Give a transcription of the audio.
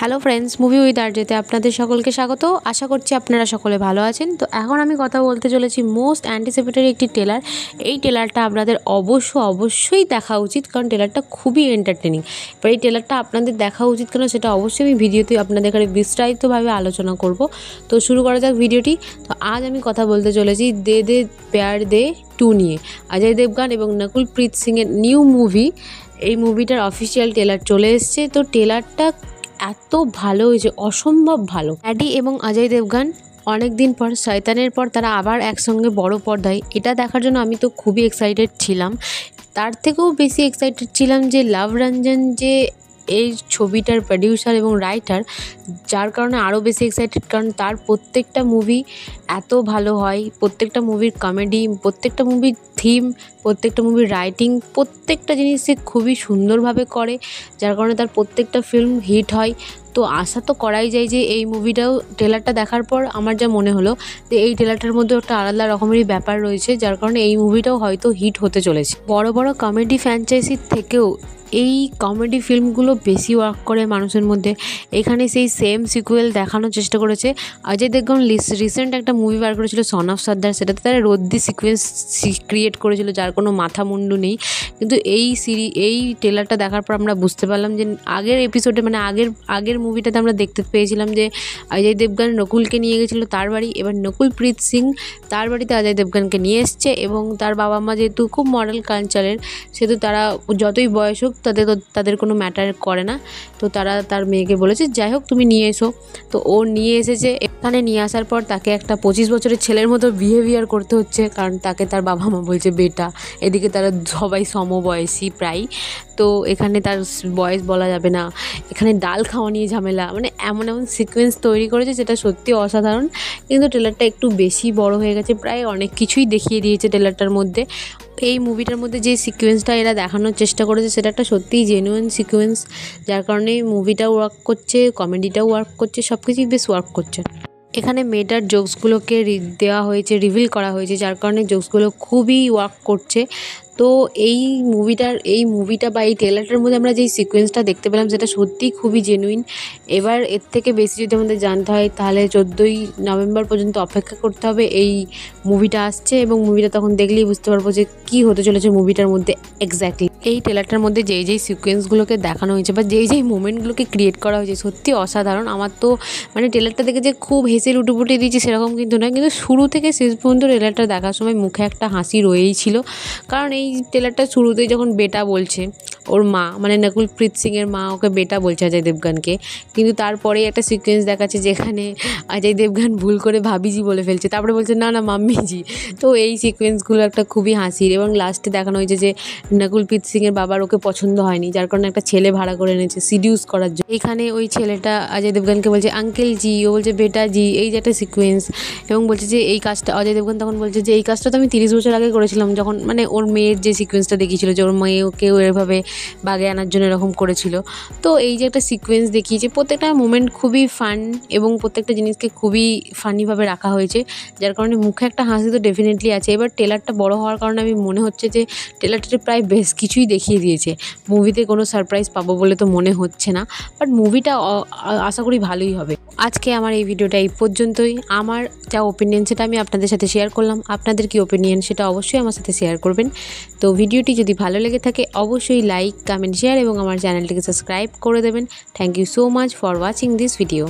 Hello friends, movie with আরজেতে আপনাদের সকলকে স্বাগত। আশা করছি আপনারা সকলে ভালো আছেন। তো এখন আমি কথা বলতে চলেছি মোস্ট অ্যান্টিসিপেটেড একটি ট্রেলার। এই ট্রেলারটা আপনাদের অবশ্যই দেখা উচিত, কারণ ট্রেলারটা খুবই এন্টারটেনিং। এবার এই ট্রেলারটা আপনাদের দেখা উচিত কেন সেটা অবশ্যই আমি ভিডিওতে আপনাদের এখানে বিস্তারিতভাবে আলোচনা করব। তো শুরু করা যাক ভিডিওটি। তো আজ আমি কথা বলতে চলেছি দে দে প্যার দে 2 নিয়ে। অজয় দেবগান এবং নকুলপ্রীত সিংয়ের নিউ মুভি। এই মুভিটার অফিসিয়াল ট্রেলার চলে এসছে। তো ট্রেলারটা এত ভালো হয়েছে, অসম্ভব ভালো। অ্যাডি এবং অজয় দেবগান অনেক দিন পর, শয়তানের পর তারা আবার একসঙ্গে বড় পর্দায়, এটা দেখার জন্য আমি তো খুবই এক্সাইটেড ছিলাম। তার থেকেও বেশি এক্সাইটেড ছিলাম যে লাভ রঞ্জন যে এই ছবিটার প্রডিউসার এবং রাইটার, যার কারণে আরও বেশি এক্সাইটেড, কারণ তার প্রত্যেকটা মুভি এত ভালো হয়। প্রত্যেকটা মুভির কমেডি, প্রত্যেকটা মুভির থিম, প্রত্যেকটা মুভির রাইটিং, প্রত্যেকটা জিনিস সে খুবই সুন্দরভাবে করে, যার কারণে তার প্রত্যেকটা ফিল্ম হিট হয়। তো আশা তো করাই যায় যে এই মুভিটাও, ট্রেলারটা দেখার পর আমার যা মনে হলো যে এই ট্রেলারটার মধ্যে একটা আলাদা রকমেরই ব্যাপার রয়েছে, যার কারণে এই মুভিটাও হয়তো হিট হতে চলেছে। বড় বড় কমেডি ফ্র্যাঞ্চাইজির থেকেও এই কমেডি ফিল্মগুলো বেশি ওয়ার্ক করে মানুষের মধ্যে। এখানে সেই সেম সিকুয়েল দেখানোর চেষ্টা করেছে। অজয় দেবগন রিসেন্ট একটা মুভি বার করেছিল সন অফ সর্দার, সেটাতে তারা রদ্দি সিকুয়েন্স ক্রিয়েট করেছিল, যার কোনো মাথা মুন্ডু নেই। কিন্তু এই ট্রেলারটা দেখার পর আমরা বুঝতে পারলাম যে আগের এপিসোডে, মানে আগের মুভিটাতে আমরা দেখতে পেয়েছিলাম যে অজয় দেবগন নকুলকে নিয়ে গেছিলো তার বাড়ি। এবার নকুলপ্রীত সিং তার বাড়িতে অজয় দেবগনকে নিয়ে এসছে, এবং তার বাবা মা যেহেতু খুব মডেল কালচারের, সেহেতু তারা যতই বয়স হোক তাদের কোনো ম্যাটার করে না। তো তারা তার মেয়েকে বলেছে যাই হোক তুমি নিয়ে এসো। তো ও নিয়ে এসেছে। এখানে নিয়ে আসার পর তাকে একটা 25 বছরের ছেলের মতো বিহেভিয়ার করতে হচ্ছে, কারণ তাকে তার বাবা মা বলছে বেটা। এদিকে তারা সবাই সমবয়সী প্রায়। তো এখানে তার বয়স বলা যাবে না। এখানে ডাল খাওয়া নিয়ে ঝামেলা, মানে এমন সিকোয়েন্স তৈরি করেছে যেটা সত্যি অসাধারণ। কিন্তু ট্রেলারটা একটু বেশি বড় হয়ে গেছে, প্রায় অনেক কিছুই দেখিয়ে দিয়েছে ট্রেলারটার মধ্যে। এই মুভিটার মধ্যে যে সিকোয়েন্সটা এরা দেখানোর চেষ্টা করেছে সেটা একটা সত্যিই জেনুইন সিকোয়েন্স, যার কারণে মুভিটাও ওয়ার্ক করছে, কমেডিটাও ওয়ার্ক করছে, সব কিছুই বেশ ওয়ার্ক করছে। এখানে মেয়েটার জোকসগুলোকে দেওয়া হয়েছে, রিভিল করা হয়েছে, যার কারণে জোকসগুলো খুবই ওয়ার্ক করছে। তো এই মুভিটা বা এই ট্রেলারটার মধ্যে আমরা যেই সিকোয়েন্সটা দেখতে পেলাম সেটা সত্যিই খুবই জেনুইন। এবার এর থেকে বেশি যদি আমাদের জানতে হয় তাহলে 14ই নভেম্বর পর্যন্ত অপেক্ষা করতে হবে। এই মুভিটা আসছে এবং মুভিটা তখন দেখলেই বুঝতে পারবো যে কী হতে চলেছে মুভিটার মধ্যে এক্স্যাক্টলি। এই ট্রেলারটার মধ্যে যেই সিকোয়েন্সগুলোকে দেখানো হয়েছে বা যেই মোমেন্টগুলোকে ক্রিয়েট করা হয়েছে সত্যি অসাধারণ। আমার তো মানে ট্রেলারটা দেখে যে খুব হেসে লুটোপুটি দিয়েছি সেরকম কিন্তু নয়, কিন্তু শুরু থেকে শেষ পর্যন্ত ট্রেলারটা দেখার সময় মুখে একটা হাসি রয়েই ছিল। কারণ এই ট্রেলারটা শুরুতেই যখন বেটা বলছে ওর মা, মানে নকুলপ্রীত সিংয়ের মা ওকে বেটা বলছে অজয় দেবগানকে, কিন্তু তারপরেই একটা সিকোয়েন্স দেখাচ্ছে যেখানে অজয় দেবগান ভুল করে ভাবিজি বলে ফেলছে, তারপরে বলছে না না মাম্মিজি। তো এই সিকোয়েন্সগুলো একটা খুবই হাসির। এবং লাস্টে দেখানো হয়েছে যে নকুলপ্রীত সিংয়ের বাবার ওকে পছন্দ হয়নি, যার কারণে একটা ছেলে ভাড়া করে এনেছে সিডিউস করার জন্য। এখানে ওই ছেলেটা অজয় দেবগানকে বলছে আঙ্কেল জি, ও বলছে বেটা জি, এই যে একটা সিকোয়েন্স। এবং বলছে যে এই কাজটা, অজয় দেবগান তখন বলছে যে এই কাজটা তো আমি 30 বছর আগে করেছিলাম, যখন মানে ওর মেয়ের যে সিকোয়েন্সটা দেখিয়েছিল যে ওর মেয়ে ওকেও এভাবে বাগে আনার জন্য এরকম করেছিল। তো এই যে একটা সিকোয়েন্স দেখিয়েছে, প্রত্যেকটা মোমেন্ট খুবই ফান এবং প্রত্যেকটা জিনিসকে খুবই ফানিভাবে রাখা হয়েছে, যার কারণে মুখে একটা হাসি তো ডেফিনেটলি আছে। এবার ট্রেলারটা বড় হওয়ার কারণে আমি মনে হচ্ছে যে ট্রেলারটাতে প্রায় বেশ কিছুই দেখিয়ে দিয়েছে। মুভিতে কোনো সারপ্রাইজ পাবো বলে তো মনে হচ্ছে না, বাট মুভিটা আশা করি ভালোই হবে। আজকে আমার এই ভিডিওটা এই পর্যন্তই। আমার যা ওপিনিয়ন সেটা আমি আপনাদের সাথে শেয়ার করলাম। আপনাদের কি ওপিনিয়ন সেটা অবশ্যই আমার সাথে শেয়ার করবেন। তো ভিডিওটি যদি ভালো লেগে থাকে অবশ্যই লাইক, কমেন্ট, শেয়ার এবং আমার চ্যানেলটিকে সাবস্ক্রাইব করে দেবেন। Thank you so much for watching this video.